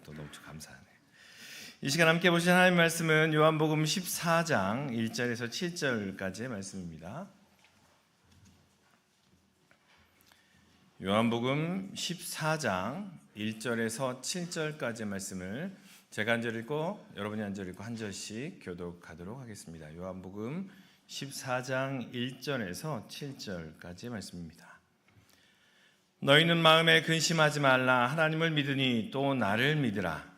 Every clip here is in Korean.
또 너무 감사하네요. 이 시간 함께 보신 하나님의 말씀은 요한복음 14장 1절에서 7절까지의 말씀입니다. 요한복음 14장 1절에서 7절까지의 말씀을 제가 한 절 읽고 여러분이 한 절 읽고 한 절씩 교독하도록 하겠습니다. 요한복음 14장 1절에서 7절까지의 말씀입니다. 너희는 마음에 근심하지 말라. 하나님을 믿으니 또 나를 믿으라.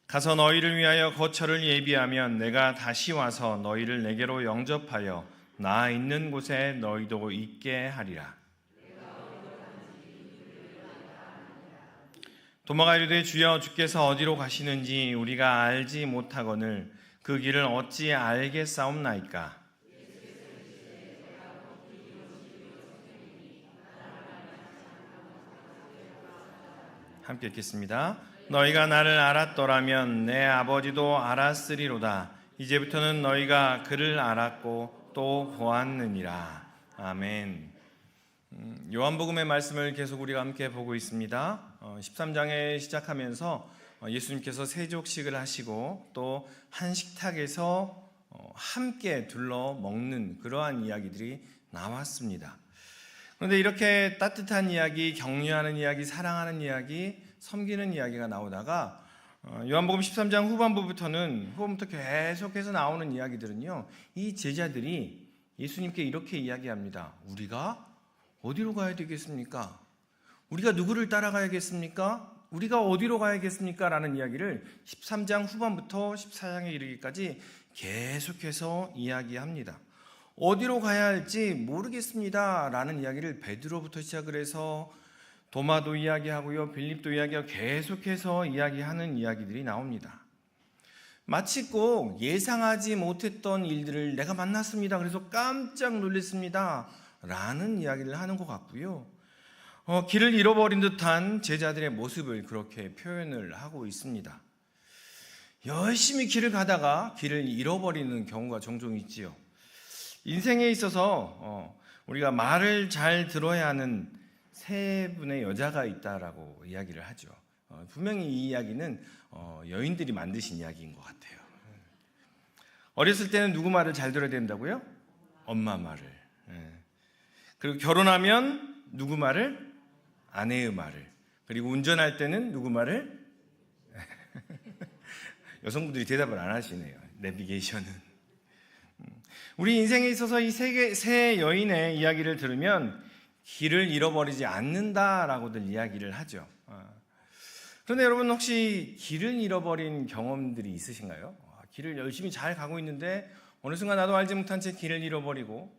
가서 너희를 위하여 거처를 예비하면 내가 다시 와서 너희를 내게로 영접하여 나 있는 곳에 너희도 있게 하리라. 도마가 이르되 주여 주께서 어디로 가시는지 우리가 알지 못하거늘 그 길을 어찌 알겠사옵나이까. 함께 읽겠습니다. 너희가 나를 알았더라면 내 아버지도 알았으리로다. 이제부터는 너희가 그를 알았고 또 보았느니라. 아멘. 요한복음의 말씀을 계속 우리가 함께 보고 있습니다. 13장에 시작하면서 예수님께서 세족식을 하시고 또 한 식탁에서 함께 둘러 먹는 그러한 이야기들이 나왔습니다. 그런데 이렇게 따뜻한 이야기, 격려하는 이야기, 사랑하는 이야기, 섬기는 이야기가 나오다가 요한복음 13장 후반부부터 계속해서 나오는 이야기들은요, 이 제자들이 예수님께 이렇게 이야기합니다. 우리가 어디로 가야 되겠습니까? 우리가 누구를 따라가야겠습니까? 우리가 어디로 가야겠습니까? 라는 이야기를 13장 후반부터 14장에 이르기까지 계속해서 이야기합니다. 어디로 가야 할지 모르겠습니다 라는 이야기를 베드로부터 시작을 해서 도마도 이야기하고요, 빌립도 이야기하고 계속해서 이야기하는 이야기들이 나옵니다. 마치 꼭 예상하지 못했던 일들을 내가 만났습니다, 그래서 깜짝 놀랐습니다 라는 이야기를 하는 것 같고요, 길을 잃어버린 듯한 제자들의 모습을 그렇게 표현을 하고 있습니다. 열심히 길을 가다가 길을 잃어버리는 경우가 종종 있지요. 인생에 있어서 우리가 말을 잘 들어야 하는 세 분의 여자가 있다라고 이야기를 하죠. 분명히 이 이야기는 여인들이 만드신 이야기인 것 같아요. 어렸을 때는 누구 말을 잘 들어야 된다고요? 엄마 말을. 그리고 결혼하면 누구 말을? 아내의 말을. 그리고 운전할 때는 누구 말을? 여성분들이 대답을 안 하시네요. 내비게이션은. 우리 인생에 있어서 이 세 여인의 이야기를 들으면 길을 잃어버리지 않는다라고들 이야기를 하죠. 그런데 여러분, 혹시 길을 잃어버린 경험들이 있으신가요? 길을 열심히 잘 가고 있는데 어느 순간 나도 알지 못한 채 길을 잃어버리고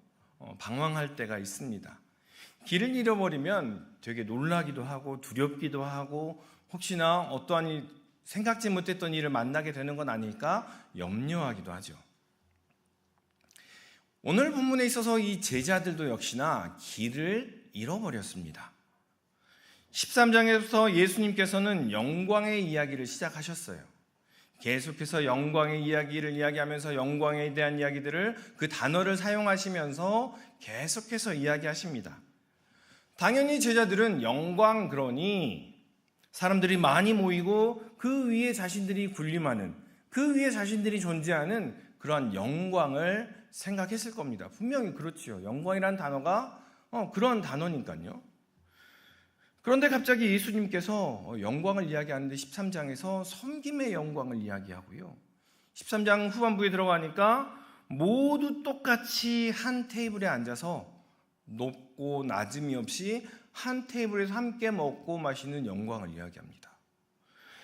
방황할 때가 있습니다. 길을 잃어버리면 되게 놀라기도 하고 두렵기도 하고 혹시나 어떠한 일, 생각지 못했던 일을 만나게 되는 건 아닐까 염려하기도 하죠. 오늘 본문에 있어서 이 제자들도 역시나 길을 잃어버렸습니다. 13장에서 예수님께서는 영광의 이야기를 시작하셨어요. 계속해서 영광의 이야기를 이야기하면서 영광에 대한 이야기들을, 그 단어를 사용하시면서 계속해서 이야기하십니다. 당연히 제자들은 영광, 그러니 사람들이 많이 모이고 그 위에 자신들이 군림하는, 그 위에 자신들이 존재하는 그러한 영광을 생각했을 겁니다. 분명히 그렇지요. 영광이라는 단어가 그런 단어니까요. 그런데 갑자기 예수님께서 영광을 이야기하는데 13장에서 섬김의 영광을 이야기하고요, 13장 후반부에 들어가니까 모두 똑같이 한 테이블에 앉아서 높고 낮음이 없이 한 테이블에서 함께 먹고 마시는 영광을 이야기합니다.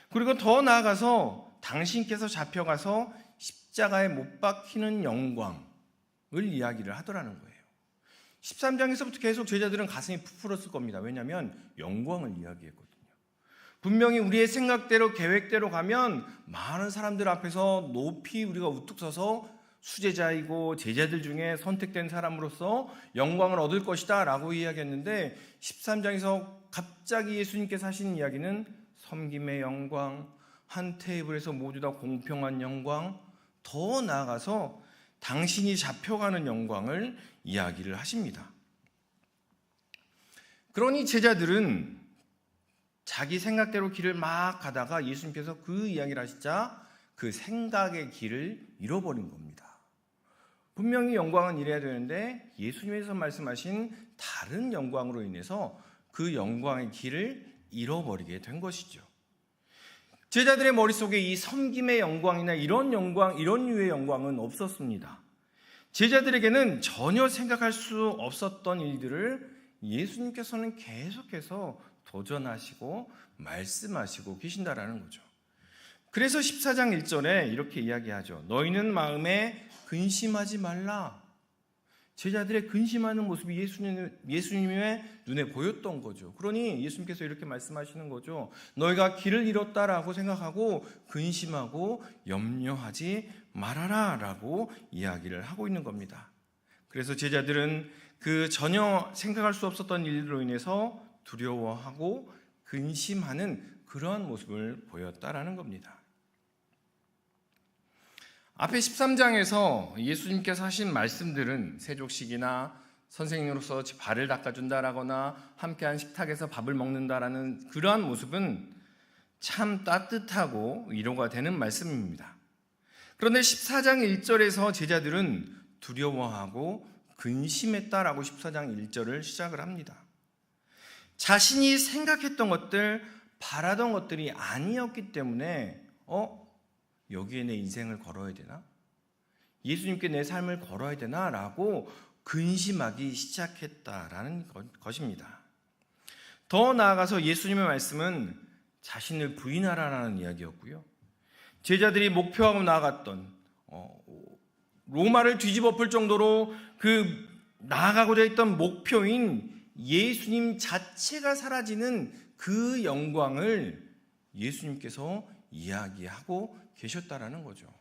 그리고 더 나아가서 당신께서 잡혀가서 십자가에 못 박히는 영광을 이야기를 하더라는 거예요. 13장에서부터 계속 제자들은 가슴이 부풀었을 겁니다. 왜냐하면 영광을 이야기했거든요. 분명히 우리의 생각대로 계획대로 가면 많은 사람들 앞에서 높이 우리가 우뚝 서서 수제자이고 제자들 중에 선택된 사람으로서 영광을 얻을 것이다 라고 이야기했는데 13장에서 갑자기 예수님께서 하신 이야기는 섬김의 영광, 한 테이블에서 모두 다 공평한 영광, 더 나아가서 당신이 잡혀가는 영광을 이야기를 하십니다. 그러니 제자들은 자기 생각대로 길을 막 가다가 예수님께서 그 이야기를 하시자 그 생각의 길을 잃어버린 겁니다. 분명히 영광은 이래야 되는데 예수님께서 말씀하신 다른 영광으로 인해서 그 영광의 길을 잃어버리게 된 것이죠. 제자들의 머릿속에 이 섬김의 영광이나 이런 영광, 이런 류의 영광은 없었습니다. 제자들에게는 전혀 생각할 수 없었던 일들을 예수님께서는 계속해서 도전하시고 말씀하시고 계신다라는 거죠. 그래서 14장 1절에 이렇게 이야기하죠. 너희는 마음에 근심하지 말라. 제자들의 근심하는 모습이 예수님의 눈에 보였던 거죠. 그러니 예수님께서 이렇게 말씀하시는 거죠. 너희가 길을 잃었다라고 생각하고 근심하고 염려하지 말아라 라고 이야기를 하고 있는 겁니다. 그래서 제자들은 그 전혀 생각할 수 없었던 일로 인해서 두려워하고 근심하는 그러한 모습을 보였다라는 겁니다. 앞에 13장에서 예수님께서 하신 말씀들은 세족식이나 선생님으로서 발을 닦아준다라거나 함께한 식탁에서 밥을 먹는다라는 그러한 모습은 참 따뜻하고 위로가 되는 말씀입니다. 그런데 14장 1절에서 제자들은 두려워하고 근심했다라고 14장 1절을 시작을 합니다. 자신이 생각했던 것들, 바라던 것들이 아니었기 때문에 여기에 내 인생을 걸어야 되나? 예수님께 내 삶을 걸어야 되나? 라고 근심하기 시작했다라는 것입니다. 더 나아가서 예수님의 말씀은 자신을 부인하라는 이야기였고요. 제자들이 목표하고 나아갔던 로마를 뒤집어 엎을 정도로 그 나아가고자 했던 목표인 예수님 자체가 사라지는 그 영광을 예수님께서 이야기하고 계셨다라는 거죠.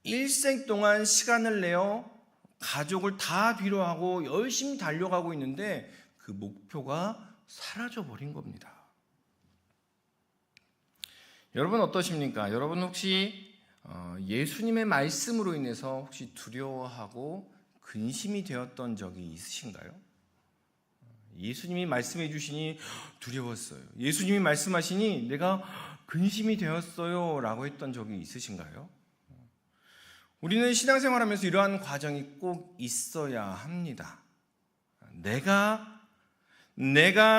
일생 동안 시간을 내어 가족을 다 뒤로하고 열심히 달려가고 있는데 그 목표가 사라져버린 겁니다. 여러분 어떠십니까? 여러분 혹시 예수님의 말씀으로 인해서 혹시 두려워하고 근심이 되었던 적이 있으신가요? 예수님이 말씀해 주시니 두려웠어요. 예수님이 말씀하시니 내가 근심이 되었어요 라고 했던 적이 있으신가요? 우리는 신앙생활하면서 이러한 과정이 꼭 있어야 합니다. 내가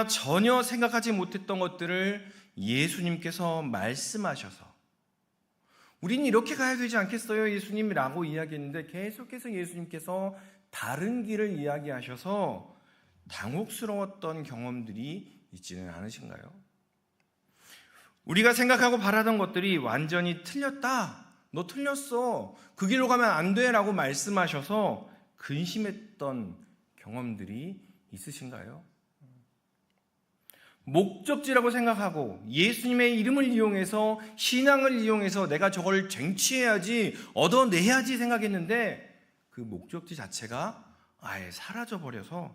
전혀 생각하지 못했던 것들을 예수님께서 말씀하셔서 우리는 이렇게 가야 되지 않겠어요 예수님이라고 이야기했는데 계속해서 예수님께서 다른 길을 이야기하셔서 당혹스러웠던 경험들이 있지는 않으신가요? 우리가 생각하고 바라던 것들이 완전히 틀렸다. 너 틀렸어. 그 길로 가면 안 돼 라고 말씀하셔서 근심했던 경험들이 있으신가요? 목적지라고 생각하고 예수님의 이름을 이용해서 신앙을 이용해서 내가 저걸 쟁취해야지 얻어내야지 생각했는데 그 목적지 자체가 아예 사라져버려서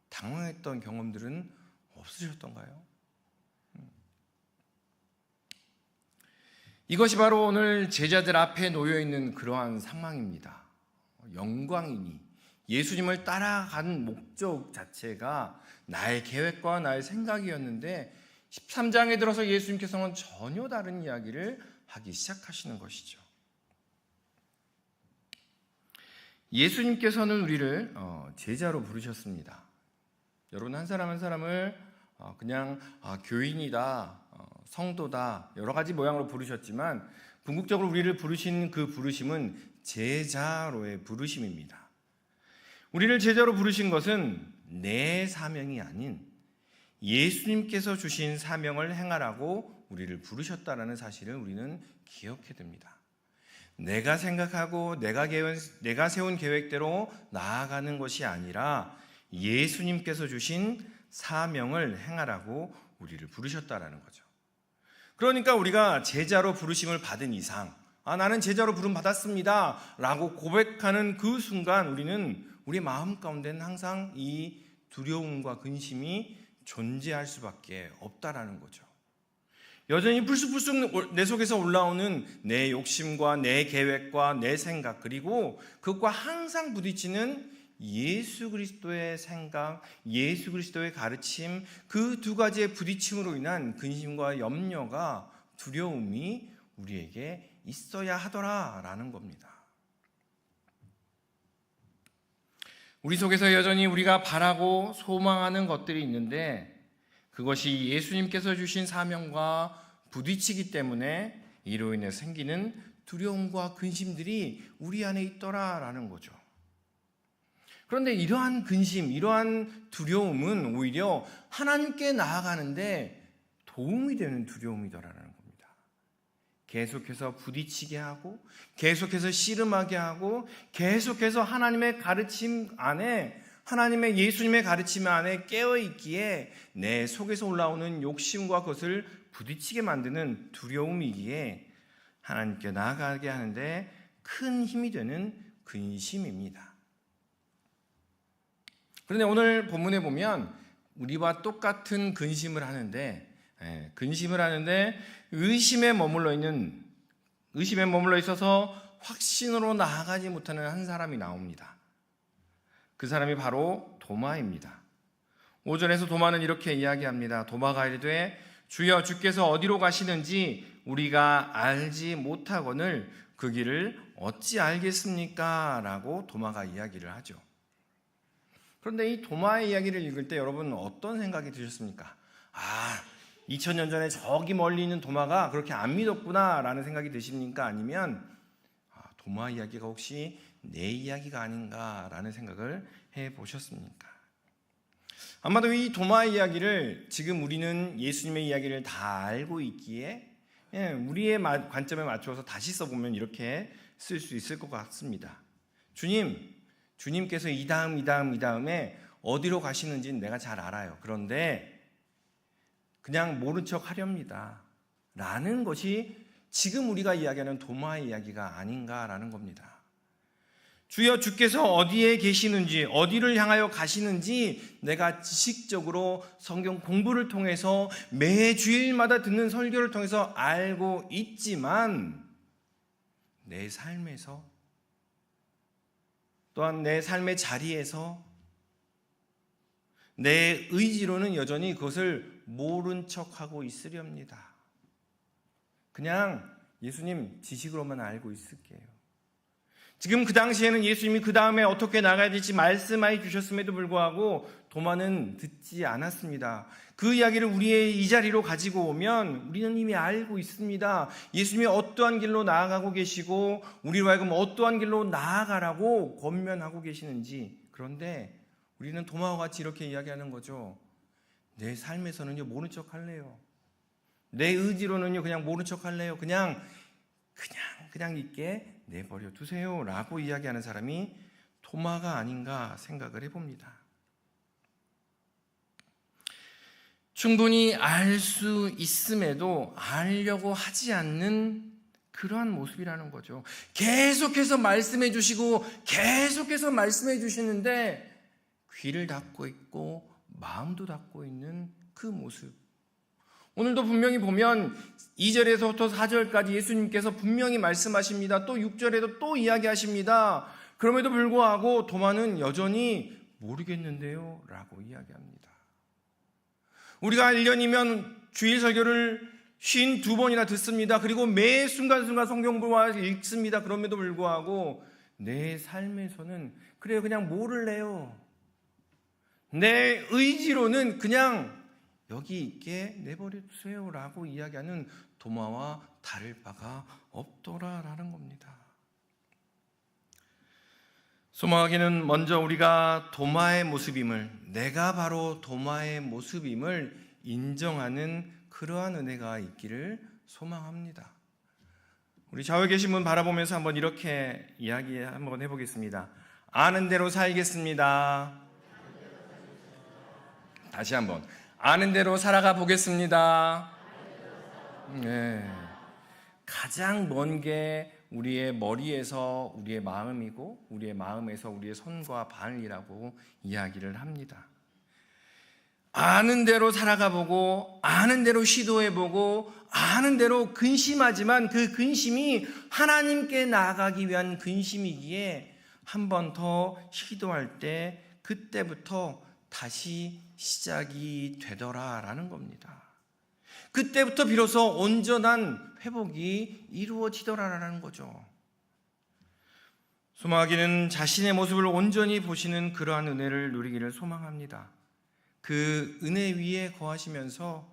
당황했던 경험들은 없으셨던가요? 이것이 바로 오늘 제자들 앞에 놓여있는 그러한 상황입니다. 영광이니 예수님을 따라간 목적 자체가 나의 계획과 나의 생각이었는데 13장에 들어서 예수님께서는 전혀 다른 이야기를 하기 시작하시는 것이죠. 예수님께서는 우리를 제자로 부르셨습니다. 여러분 한 사람 한 사람을 그냥 교인이다, 성도다 여러 가지 모양으로 부르셨지만 궁극적으로 우리를 부르신 그 부르심은 제자로의 부르심입니다. 우리를 제자로 부르신 것은 내 사명이 아닌 예수님께서 주신 사명을 행하라고 우리를 부르셨다라는 사실을 우리는 기억해야 됩니다. 내가 생각하고 내가 세운 계획대로 나아가는 것이 아니라 예수님께서 주신 사명을 행하라고 우리를 부르셨다라는 거죠. 그러니까 우리가 제자로 부르심을 받은 이상 나는 제자로 부름 받았습니다 라고 고백하는 그 순간 우리는 우리 마음 가운데는 항상 이 두려움과 근심이 존재할 수밖에 없다라는 거죠. 여전히 불쑥불쑥 내 속에서 올라오는 내 욕심과 내 계획과 내 생각, 그리고 그것과 항상 부딪히는 예수 그리스도의 생각, 예수 그리스도의 가르침, 그 두 가지의 부딪힘으로 인한 근심과 염려가, 두려움이 우리에게 있어야 하더라라는 겁니다. 우리 속에서 여전히 우리가 바라고 소망하는 것들이 있는데 그것이 예수님께서 주신 사명과 부딪히기 때문에 이로 인해 생기는 두려움과 근심들이 우리 안에 있더라라는 거죠. 그런데 이러한 근심, 이러한 두려움은 오히려 하나님께 나아가는데 도움이 되는 두려움이더라라는 겁니다. 계속해서 부딪히게 하고, 계속해서 씨름하게 하고, 계속해서 하나님의 가르침 안에, 하나님의 예수님의 가르침 안에 깨어있기에 내 속에서 올라오는 욕심과 그것을 부딪히게 만드는 두려움이기에 하나님께 나아가게 하는데 큰 힘이 되는 근심입니다. 그런데 오늘 본문에 보면 우리와 똑같은 근심을 하는데 의심에 머물러 있어서 확신으로 나아가지 못하는 한 사람이 나옵니다. 그 사람이 바로 도마입니다. 5절에서 도마는 이렇게 이야기합니다. 도마가 이르되 주여 주께서 어디로 가시는지 우리가 알지 못하거늘 그 길을 어찌 알겠습니까? 라고 도마가 이야기를 하죠. 그런데 이 도마의 이야기를 읽을 때 여러분 어떤 생각이 드셨습니까? 2000년 전에 저기 멀리 있는 도마가 그렇게 안 믿었구나 라는 생각이 드십니까? 아니면 도마 이야기가 혹시 내 이야기가 아닌가 라는 생각을 해보셨습니까? 아마도 이 도마 이야기를 지금 우리는 예수님의 이야기를 다 알고 있기에 우리의 관점에 맞춰서 다시 써보면 이렇게 쓸 수 있을 것 같습니다. 주님께서 이 다음에 어디로 가시는지는 내가 잘 알아요. 그런데 그냥 모른 척 하렵니다 라는 것이 지금 우리가 이야기하는 도마의 이야기가 아닌가라는 겁니다. 주여 주께서 어디에 계시는지, 어디를 향하여 가시는지 내가 지식적으로 성경 공부를 통해서 매 주일마다 듣는 설교를 통해서 알고 있지만 내 삶에서 또한 내 삶의 자리에서 내 의지로는 여전히 그것을 모른 척하고 있으렵니다. 그냥 예수님 지식으로만 알고 있을게요. 지금 그 당시에는 예수님이 그 다음에 어떻게 나가야 될지 말씀해 주셨음에도 불구하고 도마는 듣지 않았습니다. 그 이야기를 우리의 이 자리로 가지고 오면 우리는 이미 알고 있습니다. 예수님이 어떠한 길로 나아가고 계시고 우리로 하여금 어떠한 길로 나아가라고 권면하고 계시는지. 그런데 우리는 도마와 같이 이렇게 이야기하는 거죠. 내 삶에서는요 모른 척 할래요. 내 의지로는요 그냥 모른 척 할래요. 그냥 있게 내버려 두세요 라고 이야기하는 사람이 도마가 아닌가 생각을 해봅니다. 충분히 알 수 있음에도 알려고 하지 않는 그러한 모습이라는 거죠. 계속해서 말씀해 주시고 계속해서 말씀해 주시는데 귀를 닫고 있고 마음도 닫고 있는 그 모습. 오늘도 분명히 보면 2절에서부터 4절까지 예수님께서 분명히 말씀하십니다. 또 6절에도 또 이야기하십니다. 그럼에도 불구하고 도마는 여전히 모르겠는데요 라고 이야기합니다. 우리가 1년이면 주일 설교를 52번이나 듣습니다. 그리고 매 순간순간 성경을 읽습니다. 그럼에도 불구하고 내 삶에서는 그래요 그냥 모를래요. 내 의지로는 그냥 여기 있게 내버려 두세요 라고 이야기하는 도마와 다를 바가 없더라라는 겁니다. 소망하기는 먼저 우리가 도마의 모습임을, 내가 바로 도마의 모습임을 인정하는 그러한 은혜가 있기를 소망합니다. 우리 좌우에 계신 분 바라보면서 한번 이렇게 이야기 한번 해보겠습니다. 아는 대로 살겠습니다. 다시 한번 아는 대로 살아가 보겠습니다. 네. 가장 먼 게 우리의 머리에서 우리의 마음이고 우리의 마음에서 우리의 손과 발이라고 이야기를 합니다. 아는 대로 살아가 보고 아는 대로 시도해 보고 아는 대로 근심하지만 그 근심이 하나님께 나아가기 위한 근심이기에 한 번 더 시도할 때 그때부터 다시 시작이 되더라라는 겁니다. 그때부터 비로소 온전한 회복이 이루어지더라라는 거죠. 소망하기는 자신의 모습을 온전히 보시는 그러한 은혜를 누리기를 소망합니다. 그 은혜 위에 거하시면서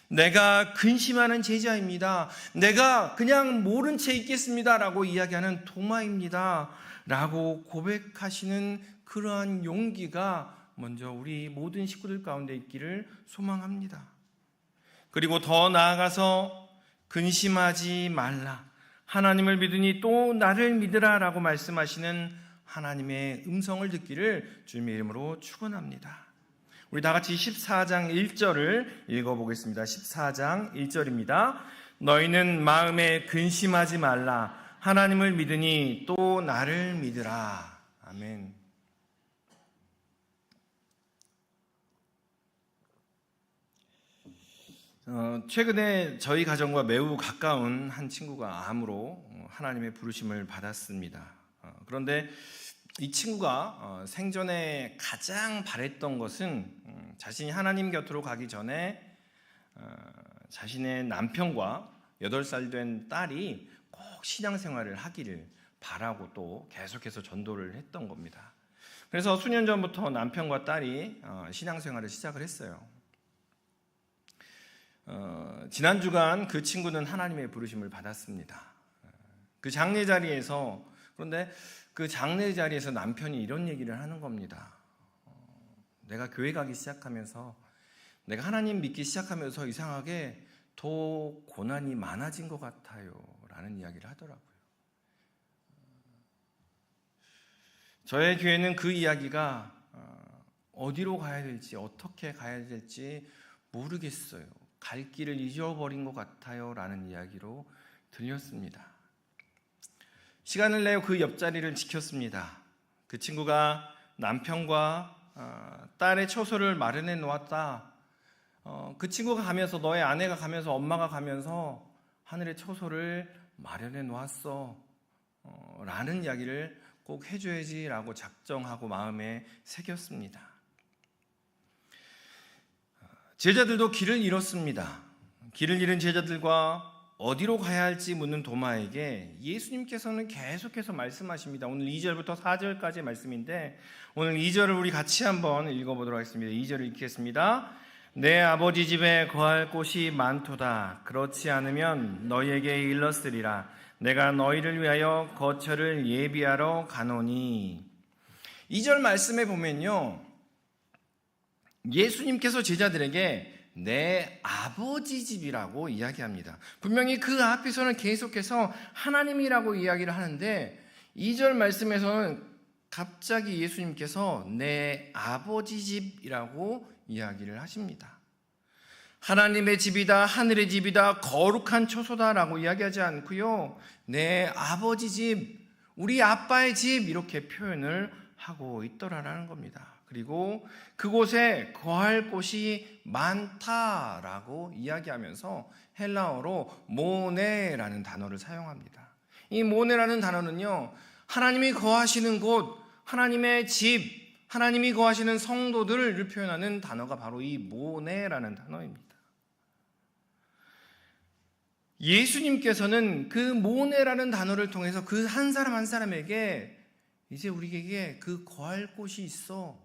내가 근심하는 제자입니다. 내가 그냥 모른 채 있겠습니다. 라고 이야기하는 도마입니다. 라고 고백하시는 그러한 용기가 먼저 우리 모든 식구들 가운데 있기를 소망합니다. 그리고 더 나아가서 근심하지 말라. 하나님을 믿으니 또 나를 믿으라 라고 말씀하시는 하나님의 음성을 듣기를 주님의 이름으로 축원합니다. 우리 다 같이 14장 1절을 읽어보겠습니다. 14장 1절입니다. 너희는 마음에 근심하지 말라. 하나님을 믿으니 또 나를 믿으라. 아멘. 최근에 저희 가정과 매우 가까운 한 친구가 암으로 하나님의 부르심을 받았습니다. 그런데 이 친구가 생전에 가장 바랬던 것은 자신이 하나님 곁으로 가기 전에 자신의 남편과 8살 된 딸이 꼭 신앙생활을 하기를 바라고 또 계속해서 전도를 했던 겁니다. 그래서 수년 전부터 남편과 딸이 신앙생활을 시작을 했어요. 지난 주간 그 친구는 하나님의 부르심을 받았습니다. 그 장례 자리에서, 그런데 그 장례 자리에서 남편이 이런 얘기를 하는 겁니다. 내가 교회 가기 시작하면서, 내가 하나님 믿기 시작하면서 이상하게 더 고난이 많아진 것 같아요 라는 이야기를 하더라고요. 저의 교회는 그 이야기가 어디로 가야 될지, 어떻게 가야 될지 모르겠어요. 갈 길을 잊어버린 것 같아요 라는 이야기로 들렸습니다. 시간을 내어 그 옆자리를 지켰습니다. 그 친구가 남편과 딸의 처소를 마련해 놓았다. 그 친구가 가면서, 너의 아내가 가면서, 엄마가 가면서 하늘의 처소를 마련해 놓았어 라는 이야기를 꼭 해줘야지 라고 작정하고 마음에 새겼습니다. 제자들도 길을 잃었습니다. 길을 잃은 제자들과 어디로 가야 할지 묻는 도마에게 예수님께서는 계속해서 말씀하십니다. 오늘 2절부터 4절까지의 말씀인데 오늘 2절을 우리 같이 한번 읽어보도록 하겠습니다. 2절을 읽겠습니다. 내 아버지 집에 거할 곳이 많도다. 그렇지 않으면 너희에게 일렀으리라. 내가 너희를 위하여 거처를 예비하러 가노니. 2절 말씀에 보면요, 예수님께서 제자들에게 내 아버지 집이라고 이야기합니다. 분명히 그 앞에서는 계속해서 하나님이라고 이야기를 하는데 2절 말씀에서는 갑자기 예수님께서 내 아버지 집이라고 이야기를 하십니다. 하나님의 집이다, 하늘의 집이다, 거룩한 처소다라고 이야기하지 않고요, 내 아버지 집, 우리 아빠의 집 이렇게 표현을 하고 있더라라는 겁니다. 그리고 그곳에 거할 곳이 많다라고 이야기하면서 헬라어로 모네라는 단어를 사용합니다. 이 모네라는 단어는요, 하나님이 거하시는 곳, 하나님의 집, 하나님이 거하시는 성도들을 표현하는 단어가 바로 이 모네라는 단어입니다. 예수님께서는 그 모네라는 단어를 통해서 그 한 사람 한 사람에게 이제 우리에게 그 거할 곳이 있어.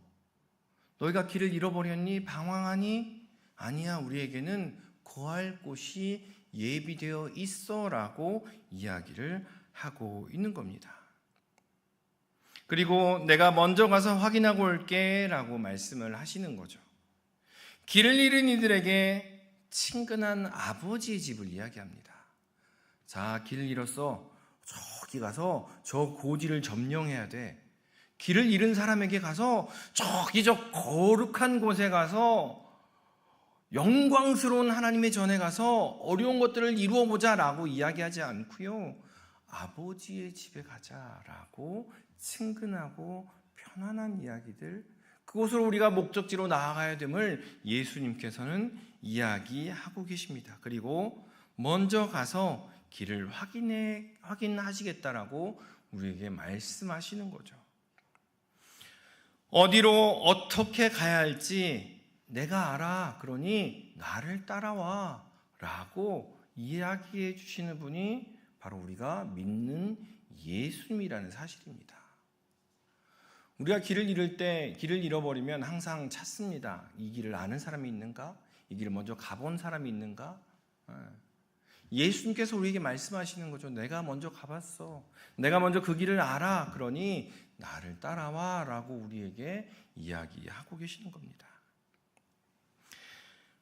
너희가 길을 잃어버렸니? 방황하니? 아니야, 우리에게는 거할 곳이 예비되어 있어 라고 이야기를 하고 있는 겁니다. 그리고 내가 먼저 가서 확인하고 올게 라고 말씀을 하시는 거죠. 길을 잃은 이들에게 친근한 아버지의 집을 이야기합니다. 자, 길을 잃었어. 저기 가서 저 고지를 점령해야 돼. 길을 잃은 사람에게 가서 저기 저 거룩한 곳에 가서 영광스러운 하나님의 전에 가서 어려운 것들을 이루어보자 라고 이야기하지 않고요, 아버지의 집에 가자라고 친근하고 편안한 이야기들, 그곳으로 우리가 목적지로 나아가야 됨을 예수님께서는 이야기하고 계십니다. 그리고 먼저 가서 길을 확인하시겠다라고 우리에게 말씀하시는 거죠. 어디로 어떻게 가야 할지 내가 알아. 그러니 나를 따라와 라고 이야기해 주시는 분이 바로 우리가 믿는 예수님이라는 사실입니다. 우리가 길을 잃어버리면 항상 찾습니다. 이 길을 아는 사람이 있는가? 이 길을 먼저 가본 사람이 있는가? 예수님께서 우리에게 말씀하시는 거죠. 내가 먼저 가봤어. 내가 먼저 그 길을 알아. 그러니 나를 따라와 라고 우리에게 이야기하고 계시는 겁니다.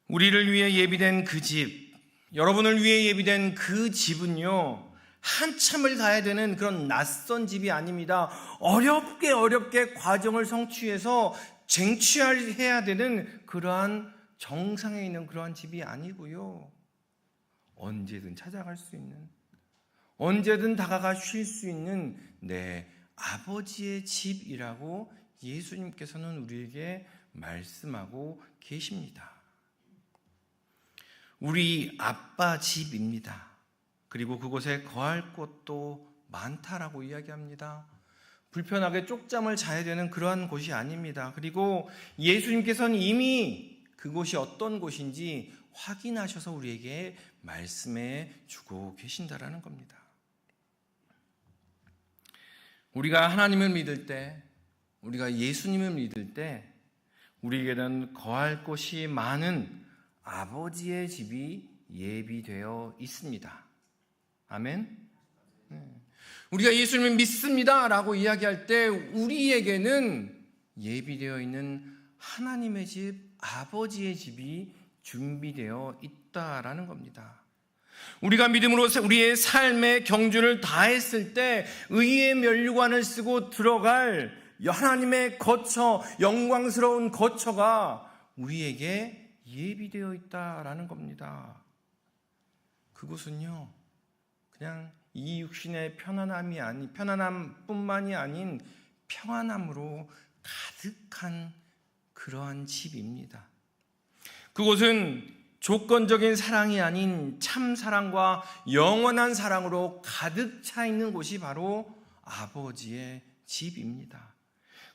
우리를 위해 예비된 그 집, 여러분을 위해 예비된 그 집은요, 한참을 가야 되는 그런 낯선 집이 아닙니다. 어렵게 과정을 성취해서 쟁취해야 되는 그러한 정상에 있는 그러한 집이 아니고요. 언제든 찾아갈 수 있는, 언제든 다가가 쉴 수 있는 내 아버지의 집이라고 예수님께서는 우리에게 말씀하고 계십니다. 우리 아빠 집입니다. 그리고 그곳에 거할 곳도 많다라고 이야기합니다. 불편하게 쪽잠을 자야 되는 그러한 곳이 아닙니다. 그리고 예수님께서는 이미 그곳이 어떤 곳인지 확인하셔서 우리에게 말씀해 주고 계신다라는 겁니다. 우리가 하나님을 믿을 때, 우리가 예수님을 믿을 때 우리에게는 거할 곳이 많은 아버지의 집이 예비되어 있습니다. 아멘. 우리가 예수님을 믿습니다 라고 이야기할 때 우리에게는 예비되어 있는 하나님의 집, 아버지의 집이 준비되어 있다라는 겁니다. 우리가 믿음으로 우리의 삶의 경주를 다했을 때 의의 면류관을 쓰고 들어갈 하나님의 거처, 영광스러운 거처가 우리에게 예비되어 있다라는 겁니다. 그것은요, 그냥 이 육신의 편안함뿐만이 아닌 평안함으로 가득한 그러한 집입니다. 그곳은 조건적인 사랑이 아닌 참 사랑과 영원한 사랑으로 가득 차 있는 곳이 바로 아버지의 집입니다.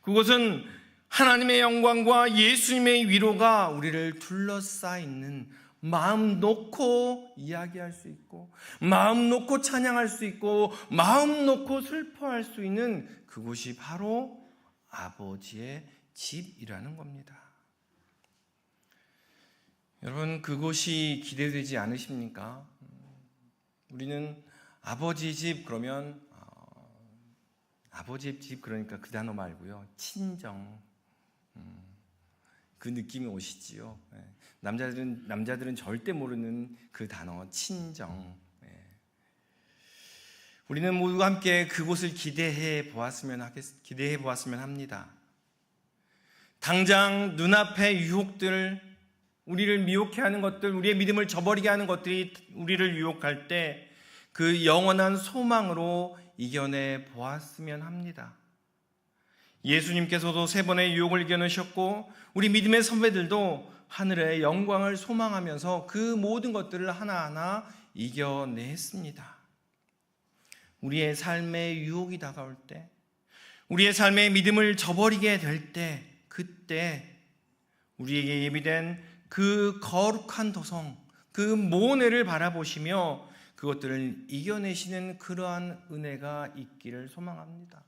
그곳은 하나님의 영광과 예수님의 위로가 우리를 둘러싸 있는, 마음 놓고 이야기할 수 있고, 마음 놓고 찬양할 수 있고, 마음 놓고 슬퍼할 수 있는 그곳이 바로 아버지의 집이라는 겁니다. 여러분, 그곳이 기대되지 않으십니까? 우리는 아버지 집 그러면 아버지의 집 그러니까 그 단어 말고요, 친정, 그 느낌이 오시지요. 남자들은 절대 모르는 그 단어 친정. 우리는 모두가 함께 그곳을 기대해 보았으면 합니다. 당장 눈앞의 유혹들, 우리를 미혹해 하는 것들, 우리의 믿음을 저버리게 하는 것들이 우리를 유혹할 때 그 영원한 소망으로 이겨내 보았으면 합니다. 예수님께서도 3번의 유혹을 이겨내셨고 우리 믿음의 선배들도 하늘의 영광을 소망하면서 그 모든 것들을 하나하나 이겨냈습니다. 우리의 삶의 유혹이 다가올 때, 우리의 삶의 믿음을 저버리게 될 때, 그때 우리에게 예비된 그 거룩한 도성, 그 모내를 바라보시며 그것들을 이겨내시는 그러한 은혜가 있기를 소망합니다.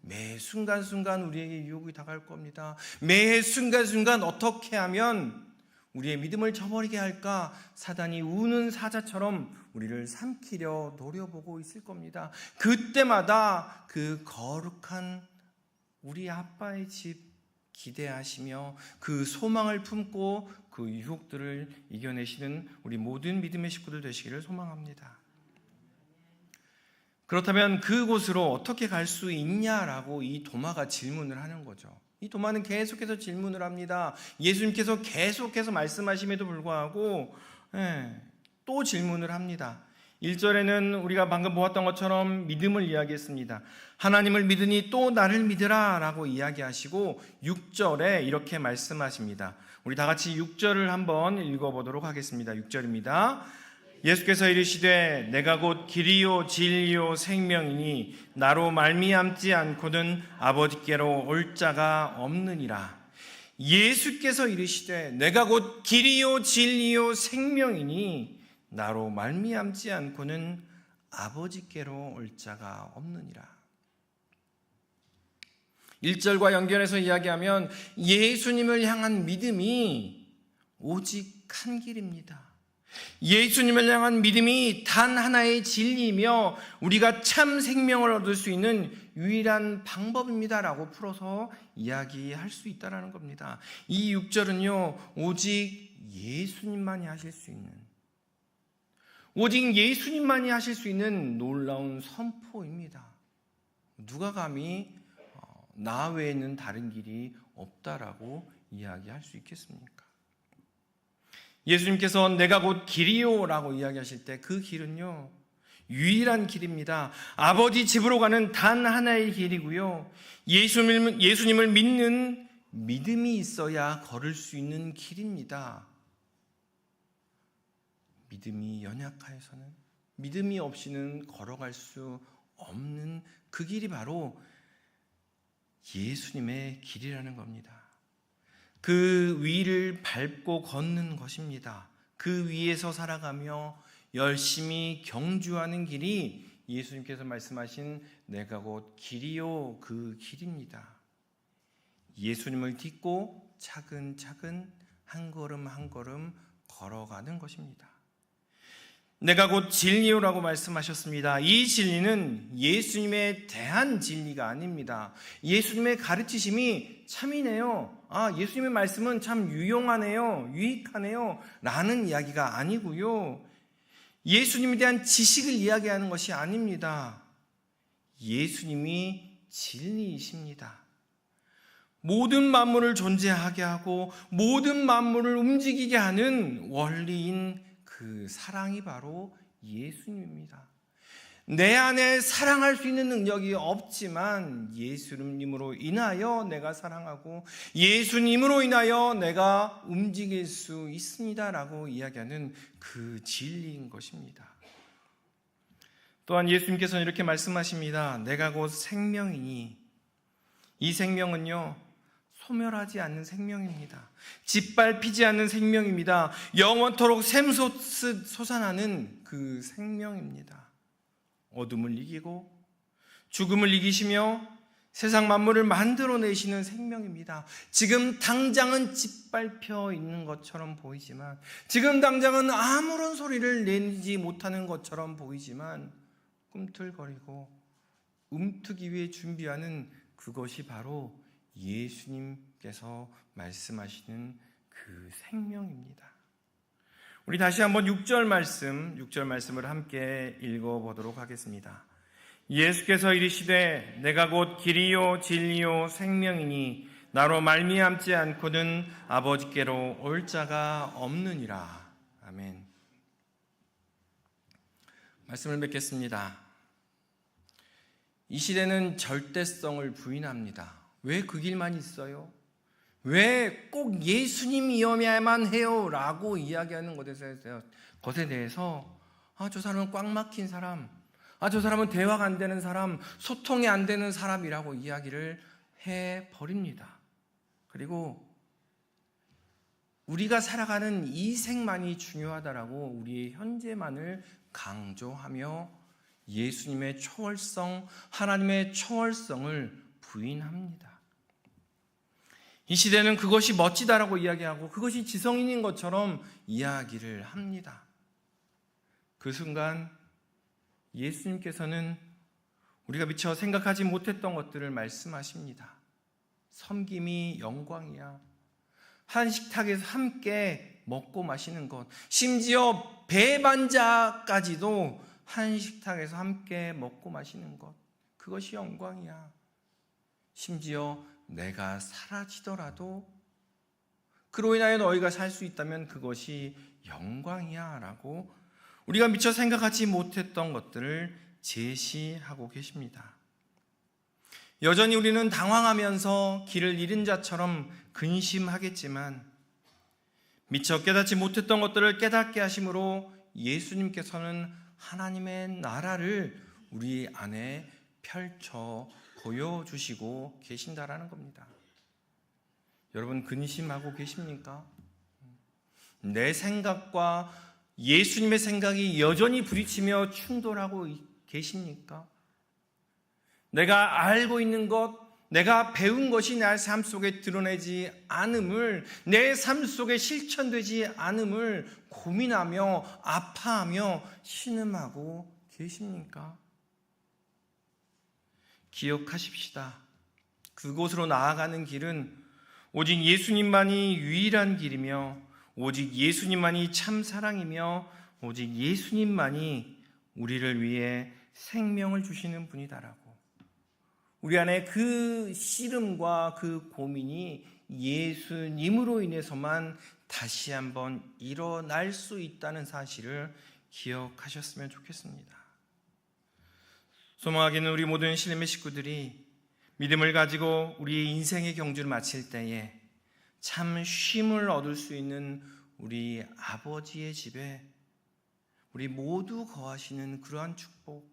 매 순간순간 우리에게 유혹이 다가올 겁니다. 매 순간순간 어떻게 하면 우리의 믿음을 저버리게 할까? 사단이 우는 사자처럼 우리를 삼키려 노려보고 있을 겁니다. 그때마다 그 거룩한 우리 아빠의 집 기대하시며 그 소망을 품고 그 유혹들을 이겨내시는 우리 모든 믿음의 식구들 되시기를 소망합니다. 그렇다면 그곳으로 어떻게 갈 수 있냐라고 이 도마가 질문을 하는 거죠. 이 도마는 계속해서 질문을 합니다. 예수님께서 계속해서 말씀하심에도 불구하고 또 질문을 합니다. 1절에는 우리가 방금 보았던 것처럼 믿음을 이야기했습니다. 하나님을 믿으니 또 나를 믿으라 라고 이야기하시고 6절에 이렇게 말씀하십니다. 우리 다 같이 6절을 한번 읽어보도록 하겠습니다. 6절입니다. 예수께서 이르시되 내가 곧 길이요 진리요 생명이니 나로 말미암지 않고는 아버지께로 올 자가 없느니라. 예수께서 이르시되 내가 곧 길이요 진리요 생명이니 나로 말미암지 않고는 아버지께로 올 자가 없느니라. 1절과 연결해서 이야기하면 예수님을 향한 믿음이 오직 한 길입니다. 예수님을 향한 믿음이 단 하나의 진리이며 우리가 참 생명을 얻을 수 있는 유일한 방법입니다라고 풀어서 이야기할 수 있다는 겁니다. 이 6절은요, 오직 예수님만이 하실 수 있는, 오직 예수님만이 하실 수 있는 놀라운 선포입니다. 누가 감히 나 외에는 다른 길이 없다라고 이야기할 수 있겠습니까? 예수님께서 내가 곧 길이요 라고 이야기하실 때 그 길은요, 유일한 길입니다. 아버지 집으로 가는 단 하나의 길이고요, 예수님을 믿는 믿음이 있어야 걸을 수 있는 길입니다. 믿음이 연약하여서는, 믿음이 없이는 걸어갈 수 없는 그 길이 바로 예수님의 길이라는 겁니다. 그 위를 밟고 걷는 것입니다. 그 위에서 살아가며 열심히 경주하는 길이 예수님께서 말씀하신 내가 곧 길이요 그 길입니다. 예수님을 딛고 차근차근 한 걸음 한 걸음 걸어가는 것입니다. 내가 곧 진리요라고 말씀하셨습니다. 이 진리는 예수님에 대한 진리가 아닙니다. 예수님의 가르치심이 참이네요, 예수님의 말씀은 참 유용하네요, 유익하네요 라는 이야기가 아니고요, 예수님에 대한 지식을 이야기하는 것이 아닙니다. 예수님이 진리이십니다. 모든 만물을 존재하게 하고 모든 만물을 움직이게 하는 원리인 그 사랑이 바로 예수님입니다. 내 안에 사랑할 수 있는 능력이 없지만 예수님으로 인하여 내가 사랑하고 예수님으로 인하여 내가 움직일 수 있습니다라고 이야기하는 그 진리인 것입니다. 또한 예수님께서는 이렇게 말씀하십니다. 내가 곧 생명이니, 이 생명은요, 소멸하지 않는 생명입니다. 짓밟히지 않는 생명입니다. 영원토록 샘솟듯 솟아나는 그 생명입니다. 어둠을 이기고 죽음을 이기시며 세상 만물을 만들어내시는 생명입니다. 지금 당장은 짓밟혀 있는 것처럼 보이지만, 지금 당장은 아무런 소리를 내지 못하는 것처럼 보이지만, 꿈틀거리고 움트기 위해 준비하는 그것이 바로 예수님께서 말씀하시는 그 생명입니다. 우리 다시 한번 6절 말씀을 함께 읽어보도록 하겠습니다. 예수께서 이르시되 내가 곧 길이요 진리요 생명이니 나로 말미암지 않고는 아버지께로 올 자가 없느니라. 아멘. 말씀을 맺겠습니다. 이 시대는 절대성을 부인합니다. 왜 그 길만 있어요? 왜 꼭 예수님이어야만 해요? 라고 이야기하는 것에 대해서 저 사람은 꽉 막힌 사람, 저 사람은 대화가 안 되는 사람, 소통이 안 되는 사람이라고 이야기를 해버립니다. 그리고 우리가 살아가는 이 생만이 중요하다라고 우리의 현재만을 강조하며 예수님의 초월성, 하나님의 초월성을 부인합니다. 이 시대는 그것이 멋지다라고 이야기하고 그것이 지성인인 것처럼 이야기를 합니다. 그 순간 예수님께서는 우리가 미처 생각하지 못했던 것들을 말씀하십니다. 섬김이 영광이야. 한 식탁에서 함께 먹고 마시는 것, 심지어 배반자까지도 한 식탁에서 함께 먹고 마시는 것, 그것이 영광이야. 심지어 내가 사라지더라도 그로 인하여 너희가 살 수 있다면 그것이 영광이야 라고 우리가 미처 생각하지 못했던 것들을 제시하고 계십니다. 여전히 우리는 당황하면서 길을 잃은 자처럼 근심하겠지만 미처 깨닫지 못했던 것들을 깨닫게 하심으로 예수님께서는 하나님의 나라를 우리 안에 펼쳐 보여주시고 계신다라는 겁니다. 여러분, 근심하고 계십니까? 내 생각과 예수님의 생각이 여전히 부딪히며 충돌하고 계십니까? 내가 알고 있는 것, 내가 배운 것이 내 삶 속에 드러내지 않음을, 내 삶 속에 실천되지 않음을 고민하며 아파하며 신음하고 계십니까? 기억하십시다. 그곳으로 나아가는 길은 오직 예수님만이 유일한 길이며 오직 예수님만이 참 사랑이며 오직 예수님만이 우리를 위해 생명을 주시는 분이다라고, 우리 안에 그 씨름과 그 고민이 예수님으로 인해서만 다시 한번 일어날 수 있다는 사실을 기억하셨으면 좋겠습니다. 소망하기는 우리 모든 신림의 식구들이 믿음을 가지고 우리의 인생의 경주를 마칠 때에 참 쉼을 얻을 수 있는 우리 아버지의 집에 우리 모두 거하시는 그러한 축복,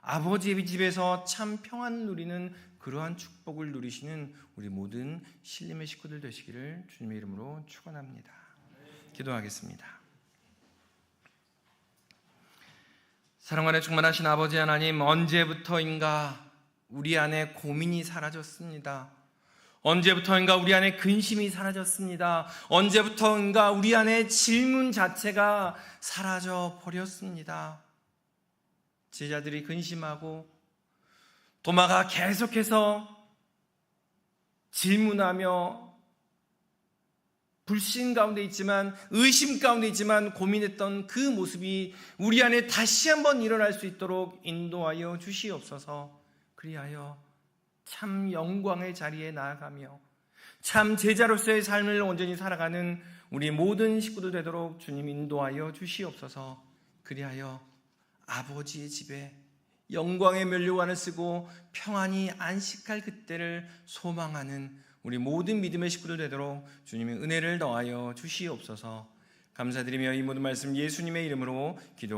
아버지의 집에서 참 평안을 누리는 그러한 축복을 누리시는 우리 모든 신림의 식구들 되시기를 주님의 이름으로 축원합니다. 기도하겠습니다. 사랑 안에 충만하신 아버지 하나님, 언제부터인가 우리 안에 고민이 사라졌습니다. 언제부터인가 우리 안에 근심이 사라졌습니다. 언제부터인가 우리 안에 질문 자체가 사라져 버렸습니다. 제자들이 근심하고 도마가 계속해서 질문하며 불신 가운데 있지만, 의심 가운데 있지만 고민했던 그 모습이 우리 안에 다시 한번 일어날 수 있도록 인도하여 주시옵소서. 그리하여 참 영광의 자리에 나아가며 참 제자로서의 삶을 온전히 살아가는 우리 모든 식구들 되도록 주님 인도하여 주시옵소서. 그리하여 아버지의 집에 영광의 면류관을 쓰고 평안히 안식할 그때를 소망하는 우리 모든 믿음의 식구들 되도록 주님의 은혜를 더하여 주시옵소서. 감사드리며 이 모든 말씀 예수님의 이름으로 기도